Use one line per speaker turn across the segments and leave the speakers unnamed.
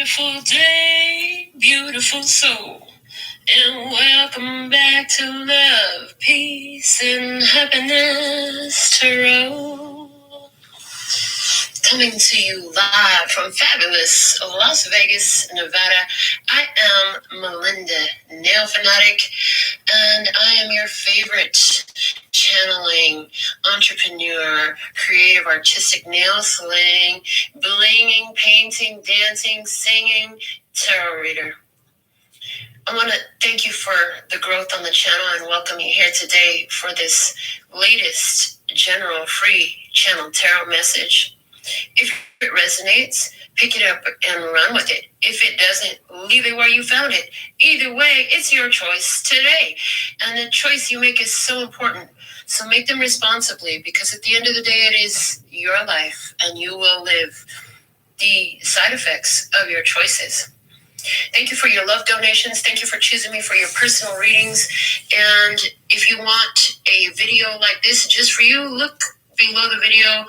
beautiful day, beautiful soul, and welcome back to Love, Peace, and Happiness Tarot. Coming to you live from fabulous Las Vegas, Nevada. I am Melinda, NailFanatic, and I am your favorite channeling, entrepreneur, creative, artistic, nail slaying, blinging, painting, dancing, singing, tarot reader. I want to thank you for the growth on the channel and welcome you here today for this latest general free channel tarot message. If it resonates, pick it up and run with it. If it doesn't, leave it where you found it. Either way, it's your choice today. And the choice you make is so important. So make them responsibly, because at the end of the day, it is your life and you will live the side effects of your choices. Thank you for your love donations. Thank you for choosing me for your personal readings. And if you want a video like this just for you, look below the video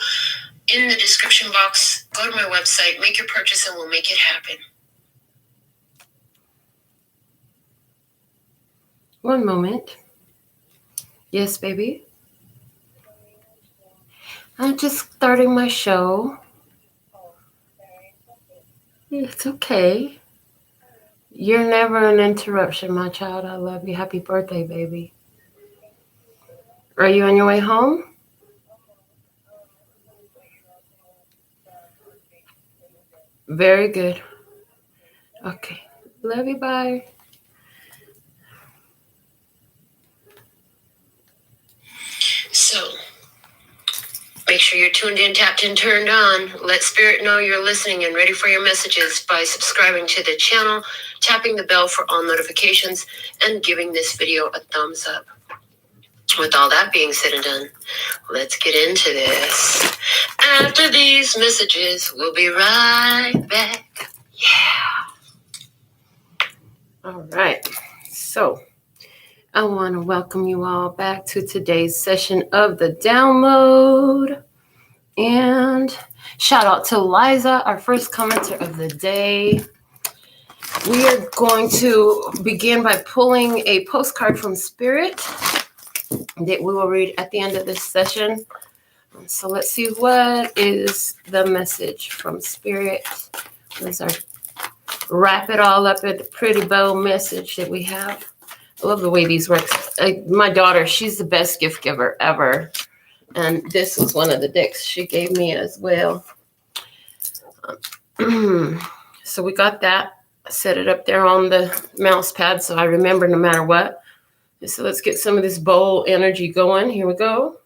in the description box. Go to my website, make your purchase, and we'll make it happen.
One moment. Yes, baby. I'm just starting my show. It's okay. You're never an interruption, my child. I love you. Happy birthday, baby. Are you on your way home? Very good. Okay. Love you. Bye.
So, make sure you're tuned in, tapped in, turned on. Let Spirit know you're listening and ready for your messages by subscribing to the channel, tapping the bell for all notifications, and giving this video a thumbs up. With all that being said and done, let's get into this. After these messages, we'll be right back. Yeah.
All right. So, I want to welcome you all back to today's session of the download. And shout out to Liza, our first commenter of the day. We are going to begin by pulling a postcard from Spirit that we will read at the end of this session. So let's see, what is the message from Spirit? Let's wrap it all up in a pretty bow message that we have. I love the way these work. My daughter, she's the best gift giver ever. And this was one of the decks she gave me as well. So we got that. I set it up there on the mouse pad so I remember no matter what. So let's get some of this bowl energy going. Here we go.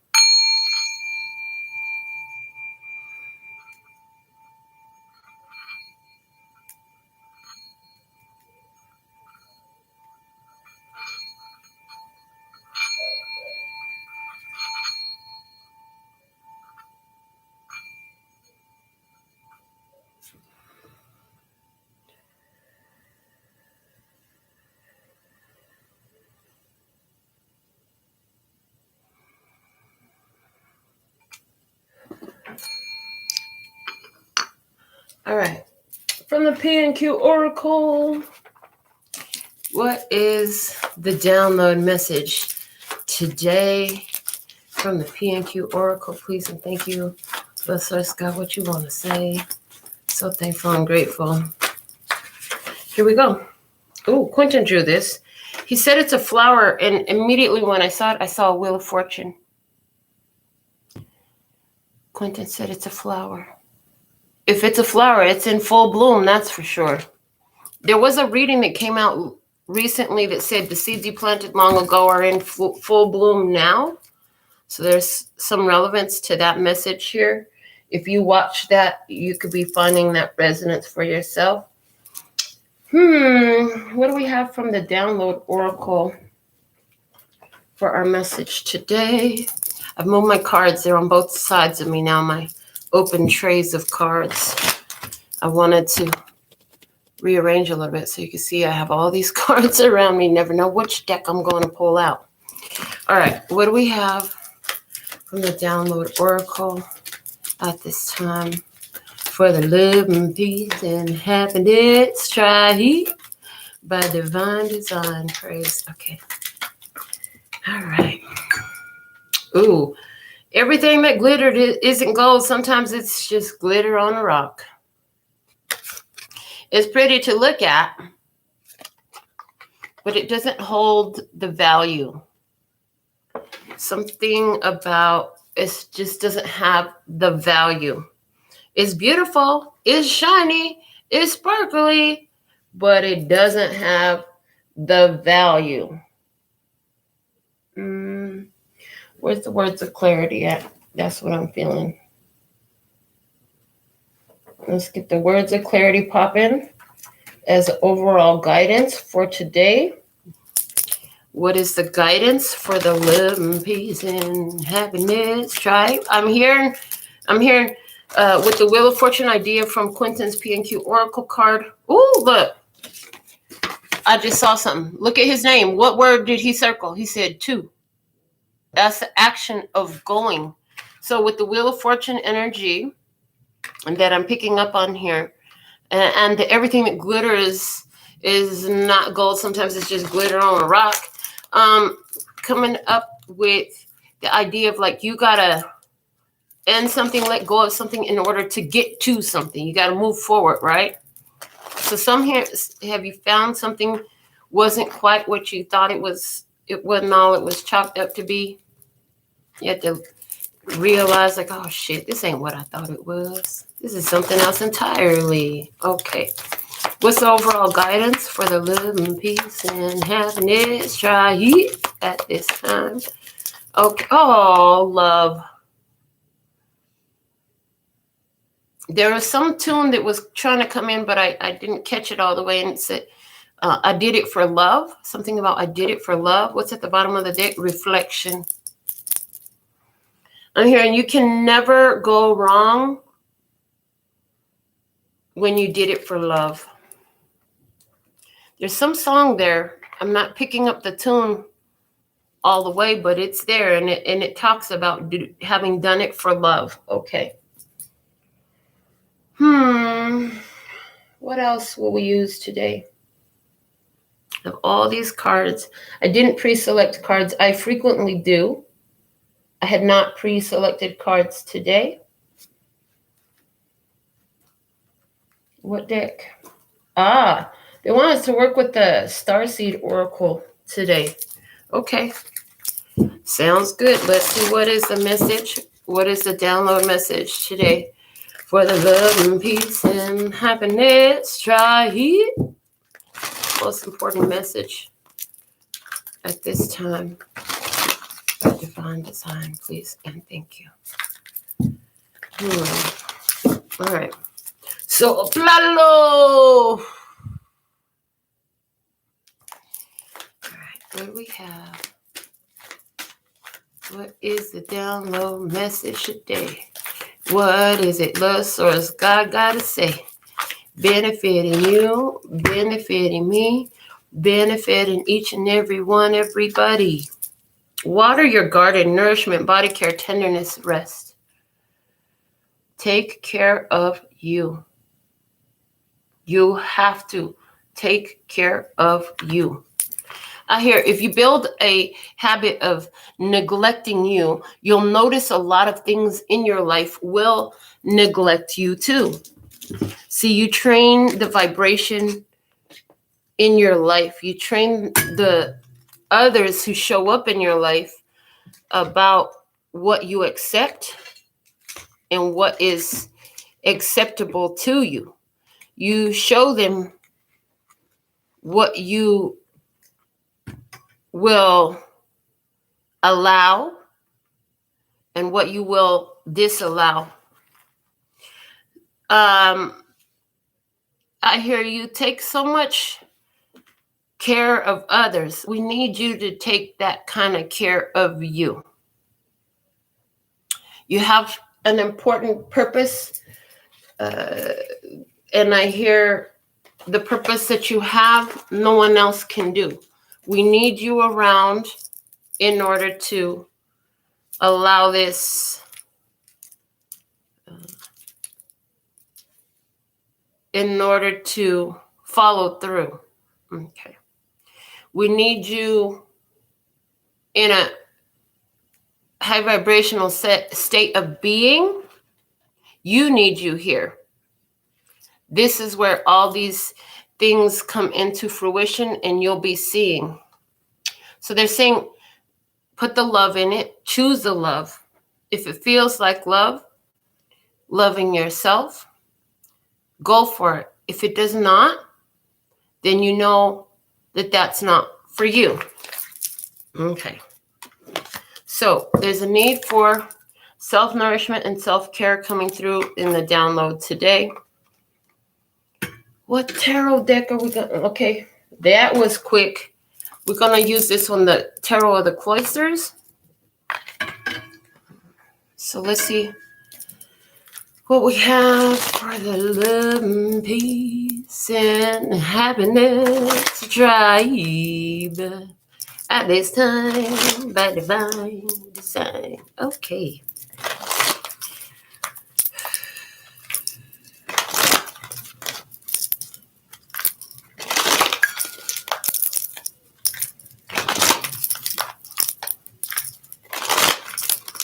All right. From the P&Q Oracle, what is the download message today from the P&Q Oracle? Please and thank you. Bless us, God, what you want to say. So thankful and grateful. Here we go. Oh, Quentin drew this. He said it's a flower, and immediately when I saw it, I saw a Wheel of Fortune. Quentin said it's a flower. If it's a flower, it's in full bloom, that's for sure. There was a reading that came out recently that said the seeds you planted long ago are in full bloom now. So there's some relevance to that message here. If you watch that, you could be finding that resonance for yourself. What do we have from the download oracle for our message today? I've moved my cards. They're on both sides of me now, my open trays of cards. I wanted to rearrange a little bit so you can see I have all these cards around me. Never know which deck I'm going to pull out. All right, what do we have from the download oracle at this time for the love and peace and happiness. Try by divine design. Praise. Okay. All right. Ooh. Everything that glittered isn't gold. Sometimes it's just glitter on a rock. It's pretty to look at, but it doesn't hold the value. Something about it just doesn't have the value. It's beautiful, it's shiny, it's sparkly, but it doesn't have the value. Where's the words of clarity at? That's what I'm feeling. Let's get the words of clarity popping as overall guidance for today. What is the guidance for the love and peace and happiness tribe? I'm hearing with the Wheel of Fortune idea from Quentin's P&Q Oracle card. Ooh, look. I just saw something. Look at his name. What word did he circle? He said 2. That's the action of going. So with the Wheel of Fortune energy that I'm picking up on here, and everything that glitters is not gold. Sometimes it's just glitter on a rock. Coming up with the idea of like you gotta end something, let go of something in order to get to something. You gotta move forward, right? So some here, have you found something wasn't quite what you thought it was? It wasn't all it was chalked up to be. You had to realize like, oh shit, this ain't what I thought it was. This is something else entirely. Okay. What's the overall guidance for the love and peace and happiness? Try it at this time. Okay. Oh, love. There was some tune that was trying to come in, but I didn't catch it all the way. And it said, I did it for love. Something about I did it for love. What's at the bottom of the deck? Reflection. I'm hearing you can never go wrong when you did it for love. There's some song there. I'm not picking up the tune all the way, but it's there, and it talks about having done it for love. Okay. What else will we use today? Of all these cards, I didn't pre-select cards. I frequently do. I had not pre-selected cards today. What deck? They want us to work with the Starseed Oracle today. Okay. Sounds good. Let's see what is the message. What is the download message today? For the love and peace and happiness, try it. Most important message at this time. By divine design, please and thank you. All right. So, Plalo. All right. What do we have? What is the download message today? What is it, love source God gotta say? Benefiting you, benefiting me, benefiting each and every one, everybody. Water your garden, nourishment, body care, tenderness, rest. Take care of you. You have to take care of you. I hear if you build a habit of neglecting you, you'll notice a lot of things in your life will neglect you too. See, you train the vibration in your life. You train the others who show up in your life about what you accept and what is acceptable to you. You show them what you will allow and what you will disallow. I hear you take so much care of others. We need you to take that kind of care of you. You have an important purpose, and I hear the purpose that you have, no one else can do. We need you around in order to allow this in order to follow through. Okay. We need you in a high vibrational state of being. You need you here. This is where all these things come into fruition and you'll be seeing. So they're saying, put the love in it, choose the love. If it feels like love, loving yourself, go for it. If it does not, then you know that that's not for you. Okay. So there's a need for self-nourishment and self-care coming through in the download today. What tarot deck are we going to? Okay, that was quick. We're going to use this one, the Tarot of the Cloisters. So let's see what we have for the love and peace and happiness tribe at this time by divine design. Okay.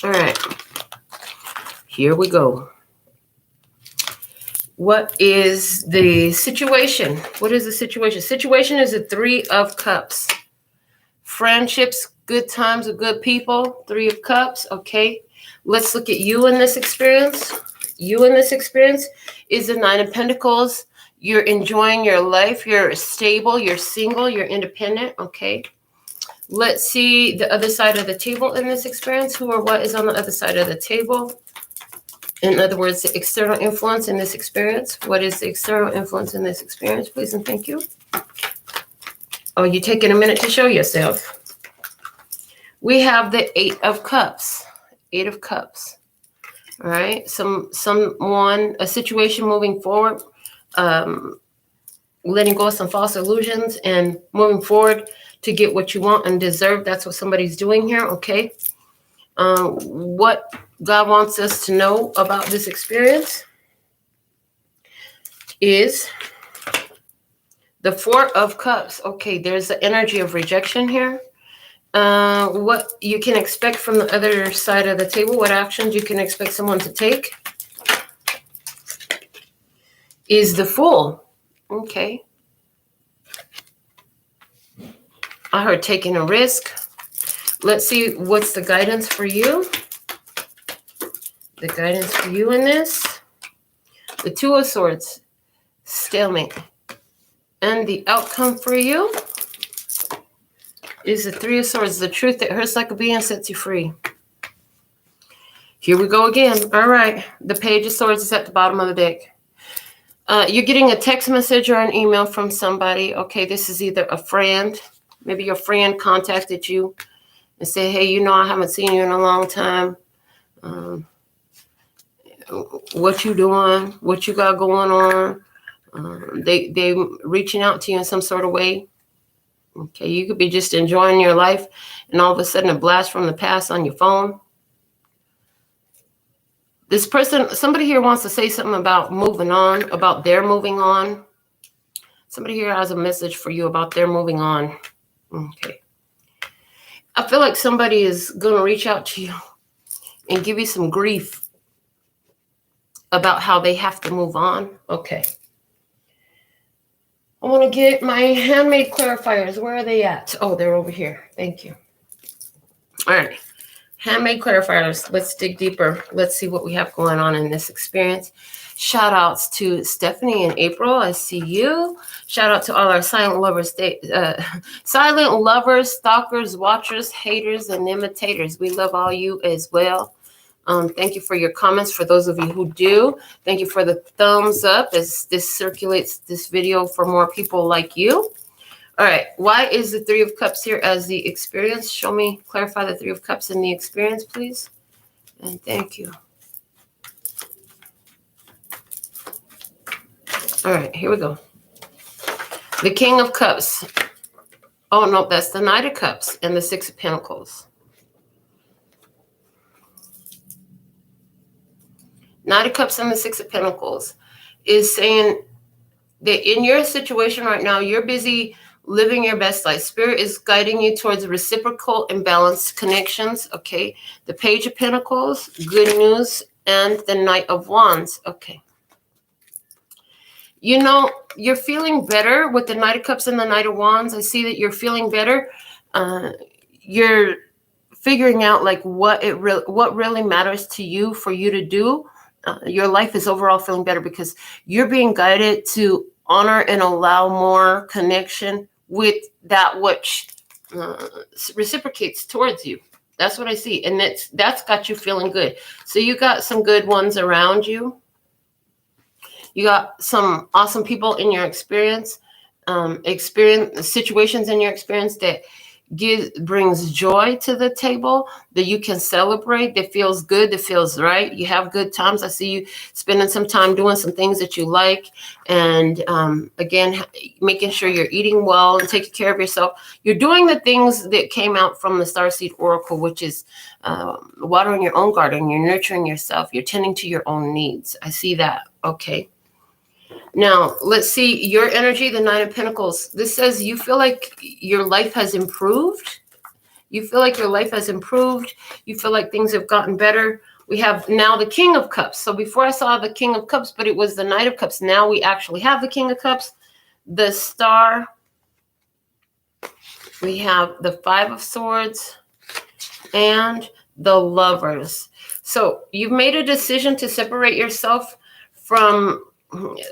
All right. Here we go. What is the situation? What is the situation? Situation is the 3 of Cups. Friendships, good times with good people. 3 of Cups. Okay. Let's look at you in this experience. You in this experience is the 9 of Pentacles. You're enjoying your life. You're stable. You're single. You're independent. Okay. Let's see the other side of the table in this experience. Who or what is on the other side of the table? In other words, the external influence in this experience. What is the external influence in this experience, please and thank you? Oh, you're taking a minute to show yourself. We have the 8 of Cups. 8 of Cups. All right. Someone, a situation moving forward, letting go of some false illusions and moving forward to get what you want and deserve. That's what somebody's doing here. Okay. What God wants us to know about this experience is the 4 of Cups. Okay, there's the energy of rejection here. What you can expect from the other side of the table, what actions you can expect someone to take is the Fool. Okay. I heard taking a risk. Let's see what's the guidance for you. The guidance for you in this. The 2 of Swords. Stalemate. And the outcome for you is the 3 of Swords. The truth that hurts like a bee and sets you free. Here we go again. All right. The Page of Swords is at the bottom of the deck. You're getting a text message or an email from somebody. Okay, this is either a friend. Maybe your friend contacted you and said, hey, you know, I haven't seen you in a long time. What you doing? What you got going on? They reaching out to you in some sort of way. Okay, you could be just enjoying your life and all of a sudden a blast from the past on your phone. This person, somebody here wants to say something about moving on, about their moving on. Somebody here has a message for you about their moving on. Okay. I feel like somebody is going to reach out to you and give you some grief about how they have to move on. Okay. I want to get my handmade clarifiers. Where are they at? Oh, they're over here. Thank you. All right. Handmade clarifiers. Let's dig deeper. Let's see what we have going on in this experience. Shout outs to Stephanie and April. I see you. Shout out to all our silent lovers, silent lovers, stalkers, watchers, haters, and imitators. We love all you as well. Thank you for your comments. For those of you who do, thank you for the thumbs up as this circulates this video for more people like you. All right. Why is the 3 of Cups here as the experience? Show me, clarify the 3 of Cups in the experience, please. And thank you. All right. Here we go. The King of Cups. Oh, no, that's the Knight of Cups and the 6 of Pentacles. Knight of Cups and the 6 of Pentacles is saying in your situation right now, you're busy living your best life. Spirit is guiding you towards reciprocal and balanced connections. Okay. The Page of Pentacles, good news, and the Knight of Wands. Okay. You know, you're feeling better with the Knight of Cups and the Knight of Wands. I see that you're feeling better. You're figuring out like what really matters to you for you to do. Your life is overall feeling better because you're being guided to honor and allow more connection with that which reciprocates towards you. That's what I see. And that's got you feeling good. So you got some good ones around you. You got some awesome people in your experience situations in your experience that brings joy to the table, that you can celebrate, that feels good, that feels right. You have good times. I see you spending some time doing some things that you like. And again, making sure you're eating well and taking care of yourself. You're doing the things that came out from the Starseed Oracle, which is watering your own garden. You're nurturing yourself. You're tending to your own needs. I see that. Okay. Now, let's see your energy, the Nine of Pentacles. This says you feel like your life has improved. You feel like your life has improved. You feel like things have gotten better. We have now the King of Cups. So before I saw the King of Cups, but it was the Knight of Cups. Now we actually have the King of Cups, the Star. We have the Five of Swords and the Lovers. So you've made a decision to separate yourself from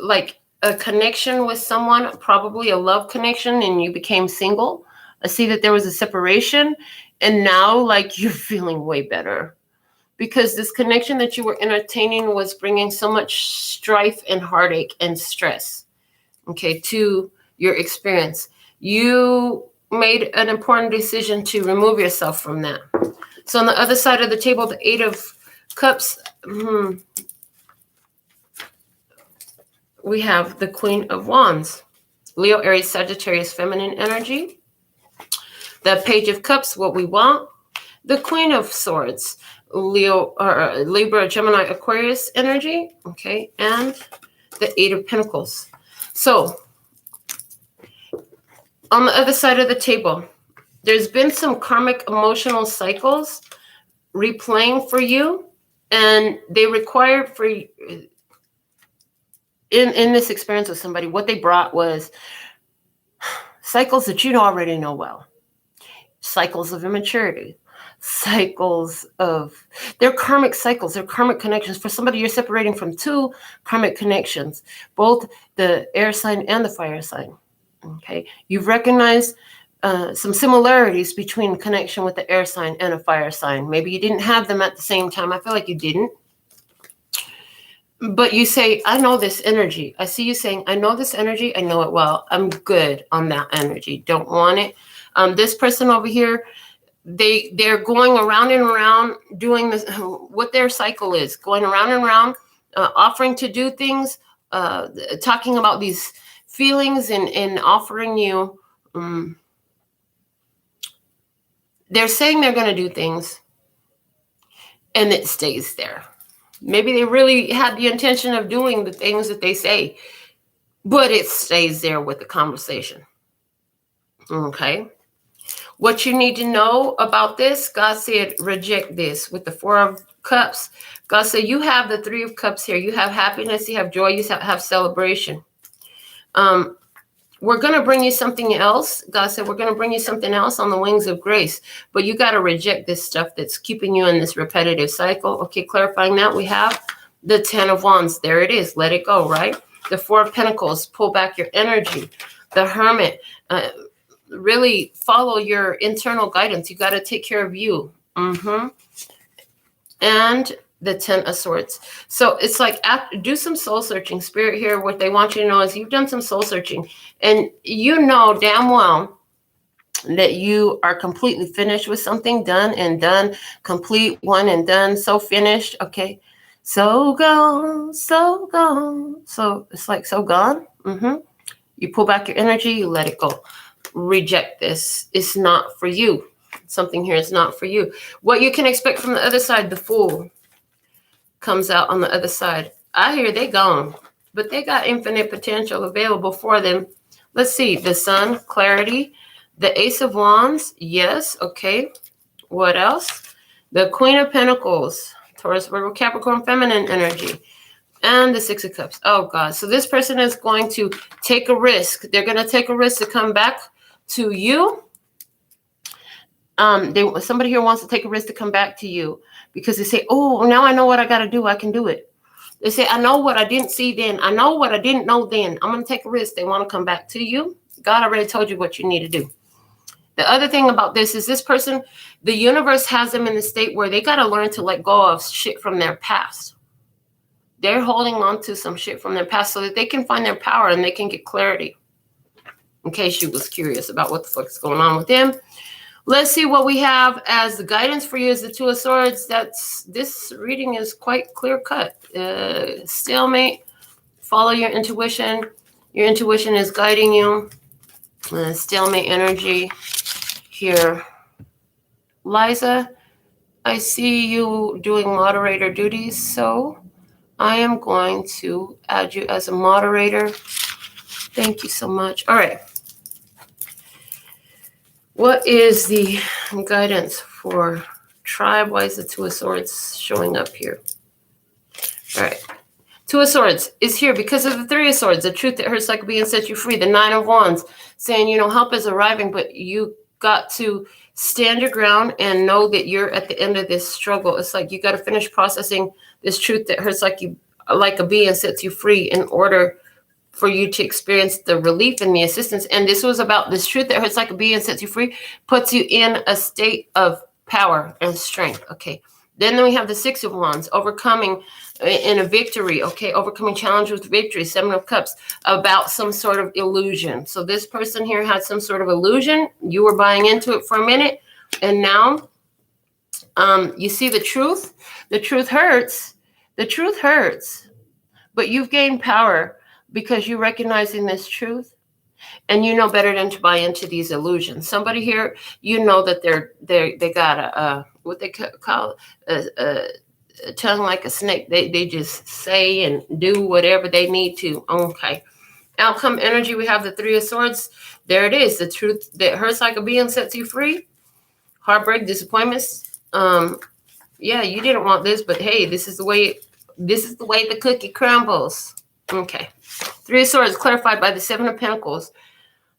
like a connection with someone, probably a love connection, and you became single. I see that there was a separation, and now like you're feeling way better because this connection that you were entertaining was bringing so much strife and heartache and stress, okay, to your experience. You made an important decision to remove yourself from that. So on the other side of the table, the Eight of Cups, we have the Queen of Wands, Leo, Aries, Sagittarius, feminine energy. The Page of Cups, what we want. The Queen of Swords, Leo, or Libra, Gemini, Aquarius energy. Okay, and the Eight of Pentacles. So on the other side of the table, there's been some karmic emotional cycles replaying for you, and they require for you. In this experience with somebody, what they brought was cycles that you already know well. Cycles of immaturity. Cycles of... They're karmic cycles. They're karmic connections. For somebody, you're separating from two karmic connections. Both the air sign and the fire sign. Okay? You've recognized some similarities between connection with the air sign and a fire sign. Maybe you didn't have them at the same time. I feel like you didn't. But you say, I know this energy. I see you saying, I know this energy. I know it well. I'm good on that energy. Don't want it. This person over here, they're going around and around doing this, what their cycle is, going around and around, offering to do things, talking about these feelings and offering you. They're saying they're going to do things and it stays there. Maybe they really had the intention of doing the things that they say, but it stays there with the conversation. Okay. What you need to know about this, God said, reject this. With the Four of Cups, God said, you have the Three of Cups here. You have happiness, you have joy, you have celebration. We're going to bring you something else. God said, we're going to bring you something else on the wings of grace. But you got to reject this stuff that's keeping you in this repetitive cycle. Okay, clarifying that, we have the Ten of Wands. There it is. Let it go, right? The Four of Pentacles. Pull back your energy. The Hermit. Really follow your internal guidance. You got to take care of you. And the Ten of Swords. So it's like, do some soul searching. Spirit here, what they want you to know is you've done some soul searching. And you know damn well that you are completely finished with something, done and done, complete, one and done, so finished. Okay. So gone, so gone. So it's like so gone. You pull back your energy, you let it go. Reject this. It's not for you. Something here is not for you. What you can expect from the other side, the Fool comes out on the other side. I hear they gone. but they got infinite potential available for them. Let's see, the Sun, clarity, the Ace of Wands, yes, okay. What else? The Queen of Pentacles, Taurus, Virgo, Capricorn, feminine energy, and the Six of Cups. Oh, God. So this person is going to take a risk. They're going to take a risk to come back to you. Somebody here wants to take a risk to come back to you because they say, oh, now I know what I got to do. I can do it. They say, I know what I didn't see then. I know what I didn't know then. I'm going to take a risk. They want to come back to you. God already told you what you need to do. The other thing about this is this person, the universe has them in the state where they got to learn to let go of shit from their past. They're holding on to some shit from their past so that they can find their power and they can get clarity. In case you was curious about what the fuck is going on with them. Let's see what we have as the guidance for you is the Two of Swords. This reading is quite clear cut. Stalemate. Follow your intuition. Your intuition is guiding you. Stalemate energy here. Liza, I see you doing moderator duties, so I am going to add you as a moderator. Thank you so much. All right. What is the guidance for tribe? Why is the Two of Swords showing up here? All right. Two of Swords is here because of the Three of Swords, the truth that hurts like a bee and sets you free. The Nine of Wands saying, help is arriving, but you got to stand your ground and know that you're at the end of this struggle. It's like you got to finish processing this truth that hurts like a bee and sets you free in order for you to experience the relief and the assistance. And this was about this truth that hurts like a bee and sets you free, puts you in a state of power and strength. Okay. Then we have the Six of Wands, overcoming in a victory. Okay. Overcoming challenge with victory. Seven of Cups, about some sort of illusion. So this person here had some sort of illusion. You were buying into it for a minute. And now you see the truth. The truth hurts. The truth hurts. But you've gained power because you're recognizing this truth and you know better than to buy into these illusions. Somebody here, that they got a what they call a tongue like a snake. They just say and do whatever they need to. Okay. Outcome energy, we have the Three of Swords. There it is. The truth that hurts like a bee and sets you free. Heartbreak, disappointments. Yeah, you didn't want this, but hey, this is the way the cookie crumbles. Okay. Three of Swords clarified by the Seven of Pentacles.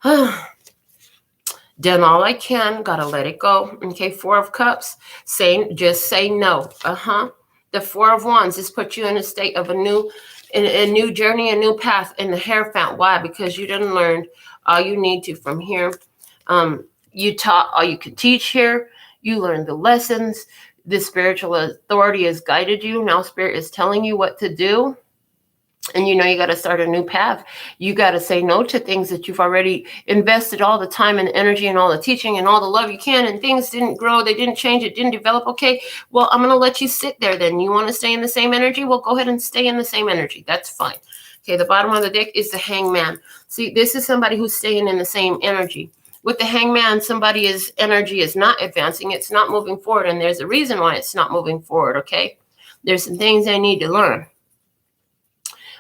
Done all I can. Got to let it go. Okay. Four of Cups. Just say no. The Four of Wands. This puts you in a state of a new journey, a new path in the Hierophant. Why? Because you didn't learn all you need to from here. You taught all you could teach here. You learned the lessons. The spiritual authority has guided you. Now Spirit is telling you what to do. And you got to start a new path. You got to say no to things that you've already invested all the time and energy and all the teaching and all the love you can. And things didn't grow. They didn't change. It didn't develop. Okay, well, I'm going to let you sit there then. You want to stay in the same energy? Well, go ahead and stay in the same energy. That's fine. Okay, the bottom of the deck is the Hangman. See, this is somebody who's staying in the same energy. With the Hangman, somebody's energy is not advancing. It's not moving forward. And there's a reason why it's not moving forward, okay? There's some things they need to learn.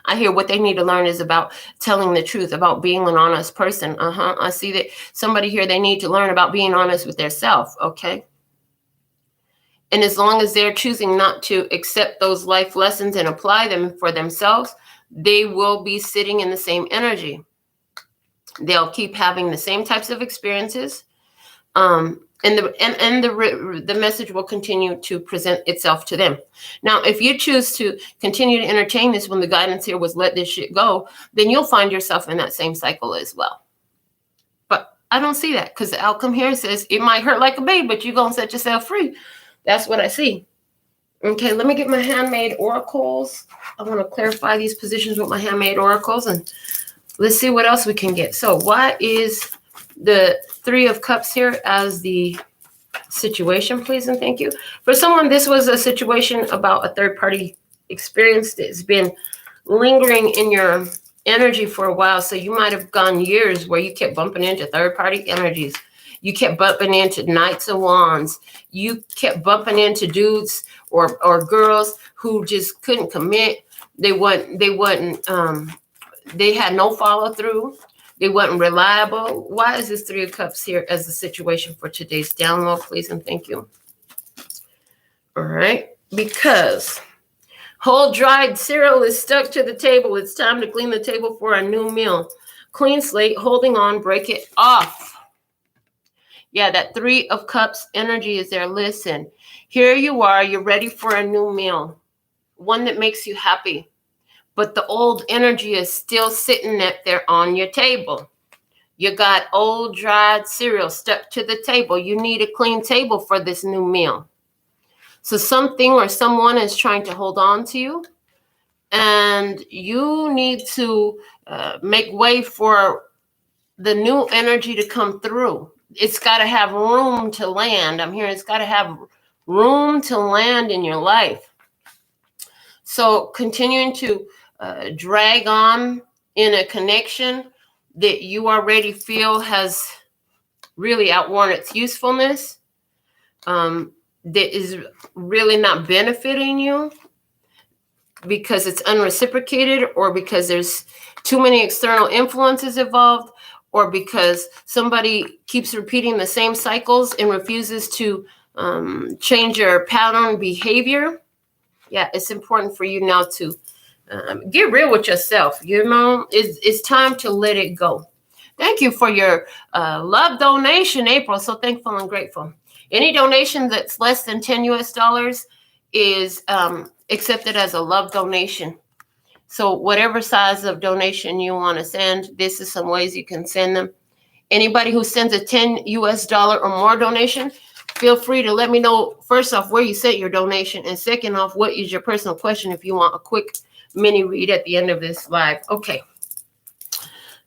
I hear what they need to learn is about telling the truth, about being an honest person. I see that somebody here, they need to learn about being honest with themselves, okay? And as long as they're choosing not to accept those life lessons and apply them for themselves, they will be sitting in the same energy. They'll keep having the same types of experiences. And the message will continue to present itself to them. Now, if you choose to continue to entertain this when the guidance here was let this shit go, then you'll find yourself in that same cycle as well. But I don't see that because the outcome here says it might hurt like a bee, but you're going to set yourself free. That's what I see. Okay, let me get my handmade oracles. I want to clarify these positions with my handmade oracles and let's see what else we can get. So what is the Three of Cups here as the situation, please and thank you. For someone, this was a situation about a third-party experience that's been lingering in your energy for a while. So you might have gone years where you kept bumping into third-party energies. You kept bumping into Knights of Wands. You kept bumping into dudes or girls who just couldn't commit. They had no follow through. They wasn't reliable. Why is this Three of Cups here as the situation for today's download, please and thank you? All right, because whole dried cereal is stuck to the table. It's time to clean the table for a new meal. Clean slate, holding on, break it off. Yeah, that Three of Cups energy is there. Listen, here you are. You're ready for a new meal, one that makes you happy. But the old energy is still sitting there on your table. You got old dried cereal stuck to the table. You need a clean table for this new meal. So something or someone is trying to hold on to you, and you need to make way for the new energy to come through. It's got to have room to land. I'm hearing it's got to have room to land in your life. So continuing to drag on in a connection that you already feel has really outworn its usefulness, that is really not benefiting you because it's unreciprocated, or because there's too many external influences involved, or because somebody keeps repeating the same cycles and refuses to change your pattern behavior. Yeah, it's important for you now to get real with yourself. It's time to let it go. Thank you for your love donation, April. So thankful and grateful. Any donation that's less than $10 is accepted as a love donation. So whatever size of donation you want to send, this is some ways you can send them. Anybody who sends a $10 or more donation, feel free to let me know, first off, where you sent your donation, and second off, what is your personal question if you want a quick mini read at the end of this live. Okay.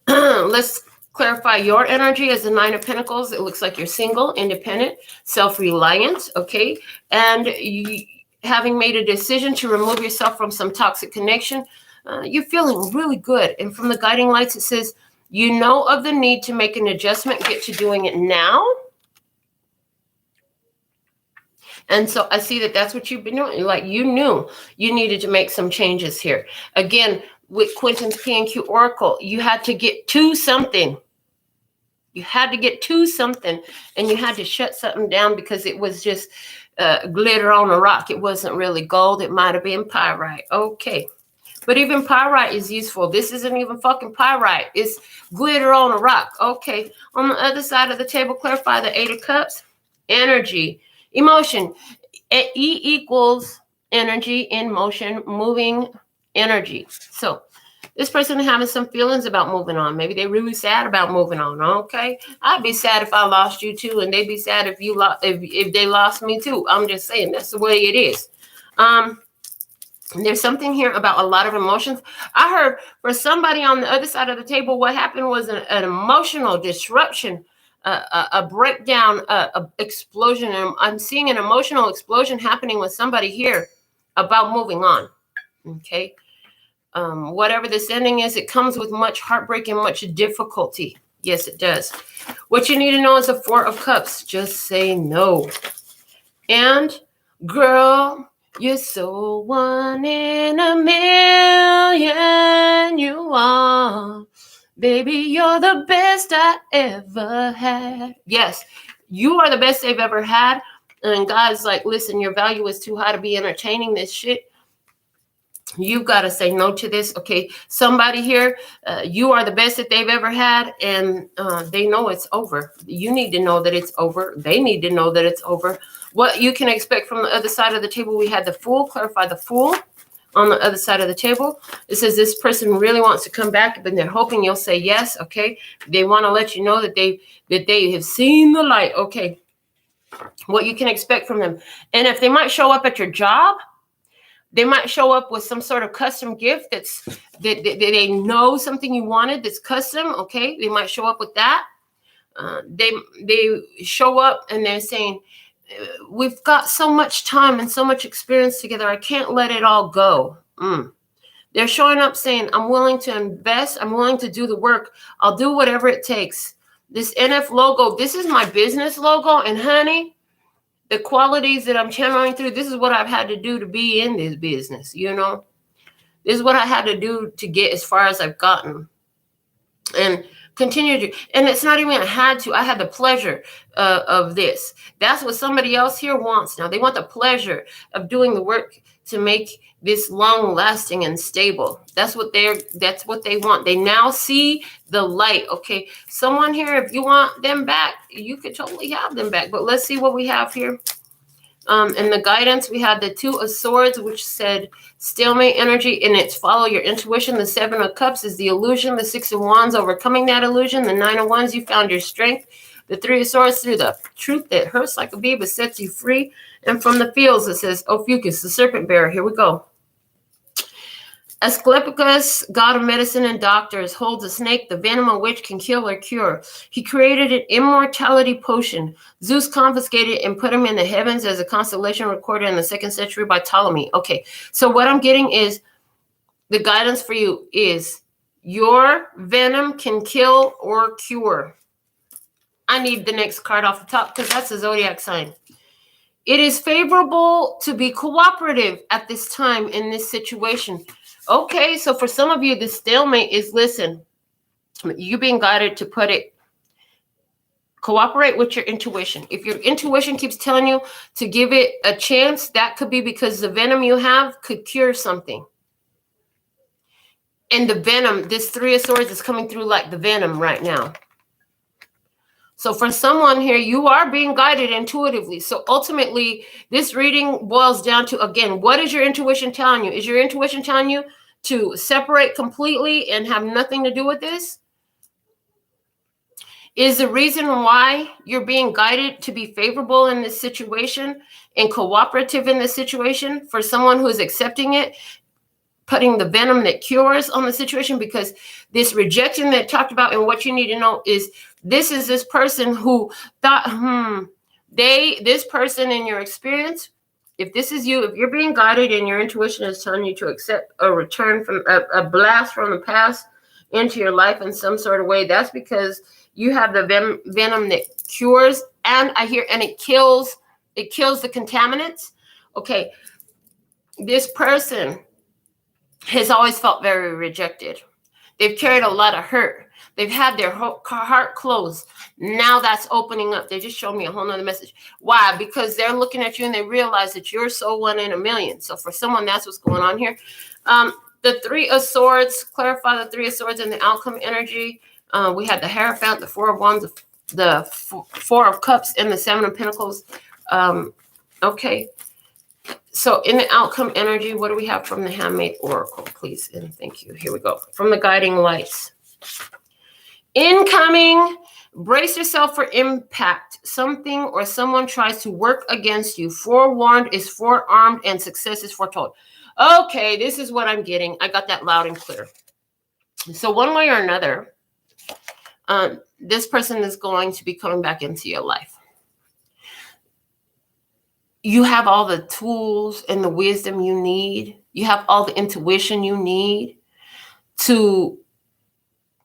Let's clarify your energy as the Nine of Pentacles. It looks like you're single, independent, self-reliant, okay? And having made a decision to remove yourself from some toxic connection, you're feeling really good. And from the guiding lights, it says, you know of the need to make an adjustment, get to doing it now. And so I see that that's what you've been doing. Like, you knew you needed to make some changes here. Again, with Quentin's P&Q Oracle, you had to get to something. You had to get to something, and you had to shut something down because it was just glitter on a rock. It wasn't really gold. It might have been pyrite. Okay. But even pyrite is useful. This isn't even fucking pyrite. It's glitter on a rock. Okay. On the other side of the table, clarify the Eight of Cups. Energy. Emotion. E equals energy in motion, moving energy. So this person having some feelings about moving on. Maybe they're really sad about moving on. Okay. I'd be sad if I lost you too, and they'd be sad if you lost, if they lost me too. I'm just saying that's the way it is. There's something here about a lot of emotions. I heard for somebody on the other side of the table, what happened was an emotional disruption, a breakdown, a explosion. And I'm seeing an emotional explosion happening with somebody here about moving on. Okay. Whatever this ending is, it comes with much heartbreak and much difficulty. Yes, it does. What you need to know is the Four of Cups. Just say no. And girl, you're so one in a million. You are. Baby, you're the best I ever had. Yes, you are the best they've ever had. And God's like, listen, your value is too high to be entertaining this shit. You've got to say no to this. Okay, somebody here, you are the best that they've ever had, and they know it's over. You need to know that it's over. They need to know that it's over. What you can expect from the other side of the table, we had the Fool. Clarify the Fool on the other side of the table. It says this person really wants to come back, but they're hoping you'll say yes. Okay, they want to let you know that they have seen the light. Okay, what you can expect from them, and if they might show up at your job. They might show up with some sort of custom gift that they know something you wanted that's custom. Okay, they might show up with that. They show up and they're saying, "We've got so much time and so much experience together. I can't let it all go." They're showing up saying, "I'm willing to invest. I'm willing to do the work. I'll do whatever it takes." This NF logo, this is my business logo, and honey, the qualities that I'm channeling through, this is what I've had to do to be in this business, you know? This is what I had to do to get as far as I've gotten. And continue to, and it's not even I had to, I had the pleasure of this. That's what somebody else here wants now. They want the pleasure of doing the work to make this long lasting and stable. That's what they want. They now see the light. Okay, someone here, if you want them back, you could totally have them back. But let's see what we have here. In the guidance, we had the 2 of Swords, which said stalemate energy, and it's follow your intuition. The 7 of Cups is the illusion. The 6 of Wands, overcoming that illusion. The 9 of Wands, you found your strength. The 3 of Swords, through the truth that hurts like a bee but sets you free. And from the fields, it says Ophiuchus, the serpent bearer. Here we go. Asclepius, god of medicine and doctors, holds a snake the venom of which can kill or cure. He created an immortality potion. Zeus confiscated it and put him in the heavens as a constellation recorded in the 2nd century by Ptolemy. Okay, so what I'm getting is the guidance for you is your venom can kill or cure. I need the next card off the top because that's a zodiac sign. It is favorable to be cooperative at this time in this situation. Okay, so for some of you, the stalemate is, listen, you're being guided to put it, cooperate with your intuition. If your intuition keeps telling you to give it a chance, that could be because the venom you have could cure something. And the venom, this 3 of Swords is coming through like the venom right now. So for someone here, you are being guided intuitively. So ultimately, this reading boils down to, again, what is your intuition telling you? Is your intuition telling you to separate completely and have nothing to do with this? Is the reason why you're being guided to be favorable in this situation and cooperative in this situation for someone who is accepting it, putting the venom that cures on the situation? Because this rejection that I talked about, and what you need to know is this is this person who thought, this person in your experience, if this is you, if you're being guided and your intuition is telling you to accept a return from a blast from the past into your life in some sort of way, that's because you have the venom that cures, and it kills the contaminants. Okay, this person has always felt very rejected. They've carried a lot of hurt. They've had their heart closed. Now that's opening up. They just showed me a whole nother message. Why? Because they're looking at you and they realize that you're so 1 in a million. So for someone, that's what's going on here. The 3 of Swords, clarify the 3 of Swords and the outcome energy. We had the Hierophant, the 4 of Wands, the 4 of Cups, and the 7 of Pentacles. Okay. So in the outcome energy, what do we have from the Handmaid Oracle, please? And thank you. Here we go. From the Guiding Lights. Incoming, brace yourself for impact. Something or someone tries to work against you. Forewarned is forearmed and success is foretold. Okay, this is what I'm getting. I got that loud and clear. So one way or another, this person is going to be coming back into your life. You have all the tools and the wisdom you need. You have all the intuition you need to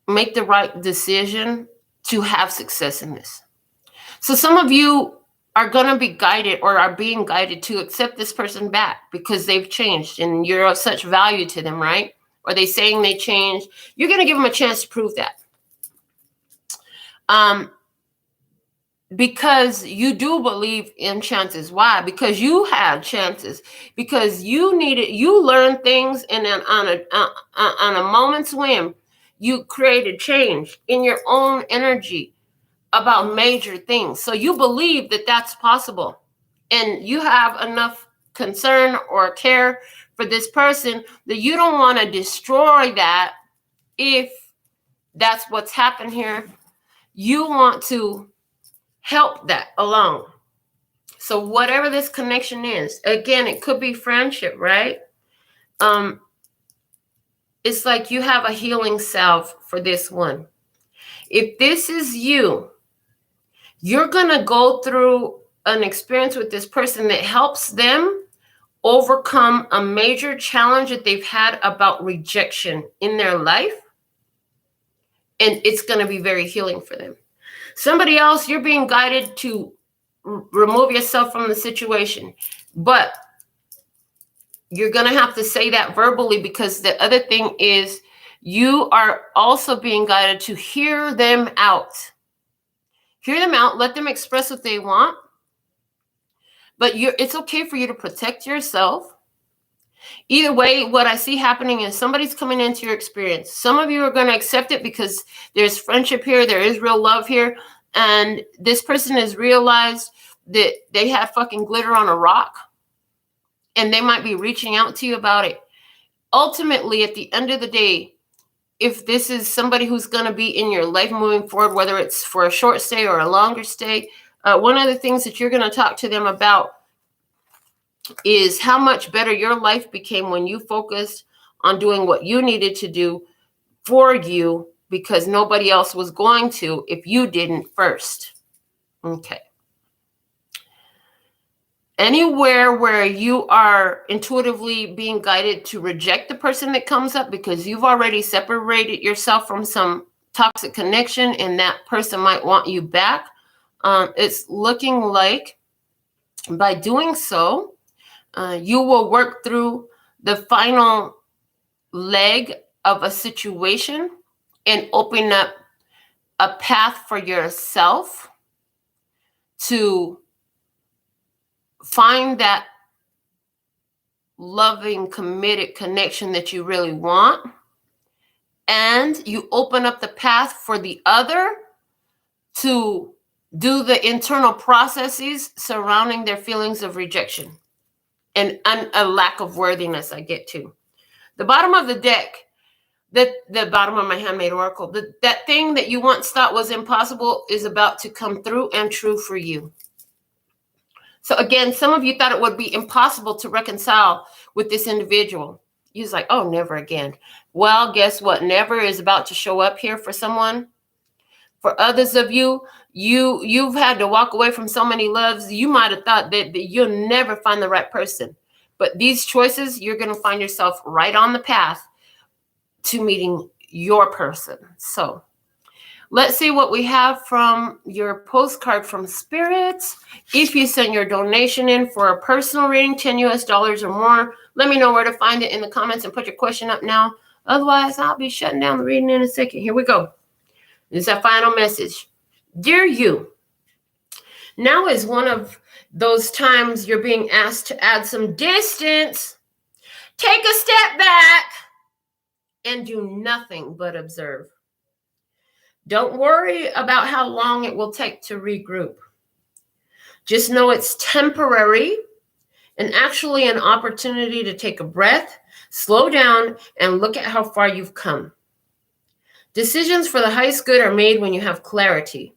make the right decision to have success in this. So some of you are going to be guided or are being guided to accept this person back because they've changed and you're of such value to them, right? Or they saying they changed. You're going to give them a chance to prove that. Because you do believe in chances. Why? Because you had chances. Because you learned things, and then on a moment's whim, you created change in your own energy about major things. So you believe that that's possible, and you have enough concern or care for this person that you don't want to destroy that. If that's what's happened here, you want to help that along. So whatever this connection is, again, it could be friendship, right? It's like you have a healing salve for this one. If this is you, you're going to go through an experience with this person that helps them overcome a major challenge that they've had about rejection in their life. And it's going to be very healing for them. Somebody else, you're being guided to remove yourself from the situation. But you're going to have to say that verbally, because the other thing is you are also being guided to hear them out. Hear them out. Let them express what they want. But it's okay for you to protect yourself. Either way, what I see happening is somebody's coming into your experience. Some of you are going to accept it because there's friendship here. There is real love here. And this person has realized that they have fucking glitter on a rock. And they might be reaching out to you about it. Ultimately, at the end of the day, if this is somebody who's going to be in your life moving forward, whether it's for a short stay or a longer stay, one of the things that you're going to talk to them about is how much better your life became when you focused on doing what you needed to do for you, because nobody else was going to if you didn't first. Okay. Anywhere where you are intuitively being guided to reject the person that comes up because you've already separated yourself from some toxic connection and that person might want you back, it's looking like by doing so, you will work through the final leg of a situation and open up a path for yourself to find that loving, committed connection that you really want. And you open up the path for the other to do the internal processes surrounding their feelings of rejection and a lack of worthiness. I get to the bottom of the deck, the bottom of my handmade oracle, that thing that you once thought was impossible is about to come through and true for you. So again, some of you thought it would be impossible to reconcile with this individual. You're like, oh, never again. Well, guess what? Never is about to show up here for someone. For others of you, you've had to walk away from so many loves. You might have thought that you'll never find the right person. But these choices, you're going to find yourself right on the path to meeting your person. So let's see what we have from your postcard from Spirits. If you send your donation in for a personal reading, $10 US or more, let me know where to find it in the comments and put your question up now. Otherwise, I'll be shutting down the reading in a second. Here we go. This is our final message. Dear you, now is one of those times you're being asked to add some distance. Take a step back and do nothing but observe. Don't worry about how long it will take to regroup. Just know it's temporary and actually an opportunity to take a breath, slow down, and look at how far you've come. Decisions for the highest good are made when you have clarity,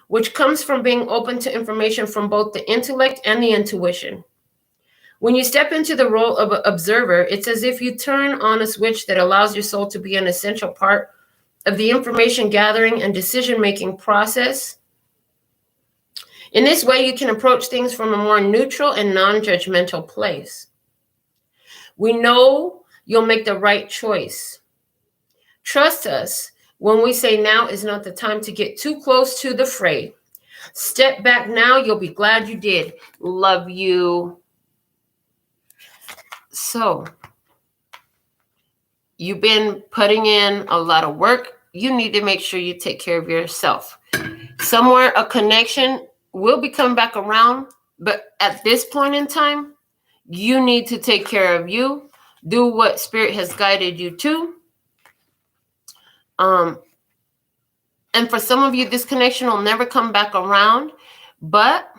which comes from being open to information from both the intellect and the intuition. When you step into the role of an observer, it's as if you turn on a switch that allows your soul to be an essential part of the information gathering and decision-making process. In this way, you can approach things from a more neutral and non-judgmental place. We know you'll make the right choice. Trust us when we say now is not the time to get too close to the fray. Step back now, you'll be glad you did. Love you. So, you've been putting in a lot of work. You need to make sure you take care of yourself. Somewhere a connection will be coming back around, but at this point in time, you need to take care of you. Do what Spirit has guided you to. And for some of you, this connection will never come back around, but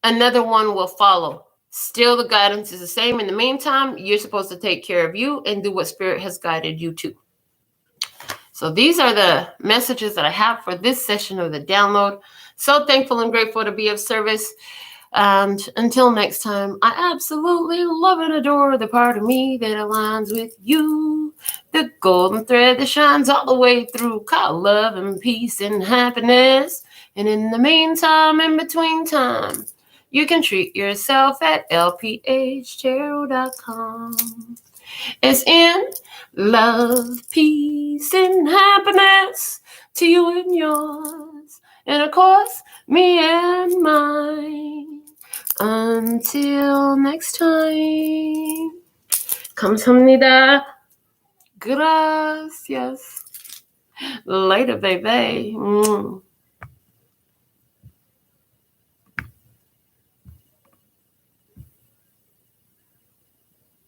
another one will follow. Still, the guidance is the same. In the meantime, you're supposed to take care of you and do what Spirit has guided you to. So these are the messages that I have for this session of the download. So thankful and grateful to be of service. And until next time, I absolutely love and adore the part of me that aligns with you. The golden thread that shines all the way through, called love and peace and happiness. And in the meantime, in between time, you can treat yourself at LPHtarot.com. It's in love, peace, and happiness to you and yours. And of course, me and mine. Until next time. 감사합니다. Gracias. Later, baby.